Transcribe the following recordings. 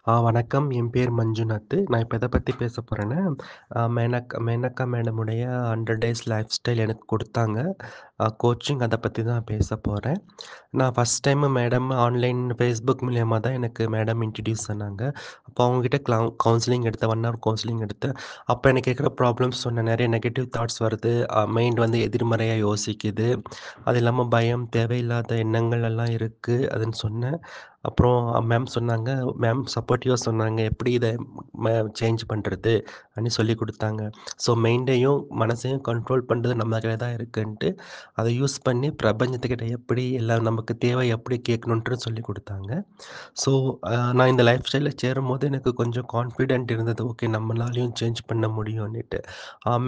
வணக்கம். என் பேர் மஞ்சுநாத்து. நான் இப்ப எத பத்தி பேச போறேன்னா, மேனகா மேனகா மேடமுடைய 100 டேஸ் லைஃப் ஸ்டைல் எனக்கு குடுத்தாங்க. கோச்சிங் அத பத்தி தான் பேச போறேன். நான் first time madam online Facebook மூலியமா தான் எனக்கு மேடம் இன்ட்ரோடியூஸ் ஆனாங்க. அப்போ அவங்ககிட்ட கவுன்சிலிங் எடுத்தேன். 1 ஹவர் கவுன்சிலிங் எடுத்தேன். அப்ப எனக்கு இருக்கிற ப்ராப்ளம்ஸ் சொன்னேன். நெறைய நெகட்டிவ் தாட்ஸ் வருது. மைண்ட் வந்து எதிர்மறையா யோசிக்குது. அது இல்லாம பயம், தேவையில்லாத எண்ணங்கள் எல்லாம் இருக்கு. அதுன்னு சொன்னேன். அப்புறம் மேம் சொன்னாங்க, மேம் சப்போர்ட்டிவா சொன்னாங்க. எப்படி இத ம சேஞ்ச் பண்றது? அப்படின்னு சொல்லிக் குடுத்தாங்க. ஸோ மைண்டையும், மனசையும் கண்ட்ரோல் பண்றது நம்ம கையில தான் இருக்குன்ட்டு, அத யூஸ் பண்ணி பிரபஞ்சத்துக்கிட்ட எப்படி எல்லாம் நமக்கு தேவை எப்படி கேட்கணுன்ட்டு சொல்லிக் குடுத்தாங்க. ஸோ நான் இந்த லைஃப் ஸ்டைல்ல சேரும்போது எனக்கு கொஞ்சம் கான்ஃபிடென்ட் இருந்தது. ஓகே நம்மளாலயும் சேஞ்ச் பண்ண முடியும்னுட்டு.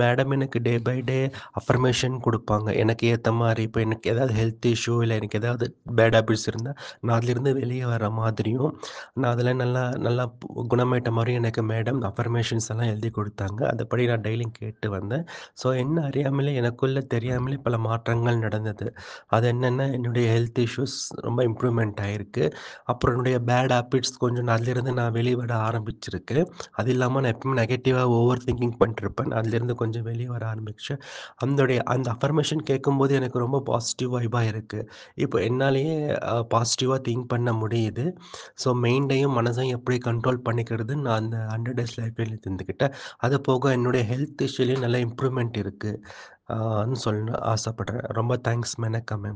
மேடம் எனக்கு டே பை டே அஃபர்மேஷன் குடுப்பாங்க. எனக்கு ஏத்த மாரி இப்ப எனக்கு ஏதாவது ஹெல்த் இஷ்யூ இல்ல எனக்கு ஏதாவது பேட் ஹேபிட்ஸ் இருந்தா, நான் அதிலிருந்து வெளிய வர மாதிரியும், நான் அதில நல்லா நல்லா குணமாயிட்ட மாரியும் எனக்கு மேடம் அஃபர்மேஷன்ஸ் எல்லாம் எழுதிக் குடுத்தாங்க. அதப்படி நான் டெய்லியும் கேட்டு வந்தேன். ஸோ என்ன அறியாமலே எனக்குள்ள தெரியாமலே பல மாற்றங்கள் நடந்தது. அது என்னன்னா, என்னுடைய ஹெல்த் இஷ்யூஸ் ரொம்ப இம்ப்ரூவ்மென்ட் ஆயிருக்கு. அப்புறம் என்னுடைய பேட் ஹேபிட்ஸ் கொஞ்சம் அதிலிருந்து நான் வெளிவர ஆரம்பிச்சிருக்கு. அது இல்லாம நான் எப்பவுமே நெகட்டிவா ஓவர் திங்கிங் பண்ணிட்டுருப்பேன். அதிலிருந்து கொஞ்சம் வெளிய வர ஆரம்பிச்சேன். அந்த அஃபர்மேஷன் கேட்கும்போது எனக்கு ரொம்ப பாசிட்டிவ் வைபா இருக்கு. இப்போ என்னாலேயே பாசிட்டிவா திங்க் பண்ண முடியுது. ஸோ மைண்டையும், மனசையும் எப்படி கண்ட்ரோல் பண்ணிக்கிறதுன்னு நான் அந்த 100 டேஸ் லைஃப்ல தெரிந்துக்கிட்டேன். அது போக என்னுடைய ஹெல்த் இஷ்யூலயும் நல்ல இம்ப்ரூவ்மென்ட் இருக்கு. ன்னு சொல்ல ஆசைப்படுறேன். ரொம்ப தேங்க்ஸ் மெனக்கா மேம்.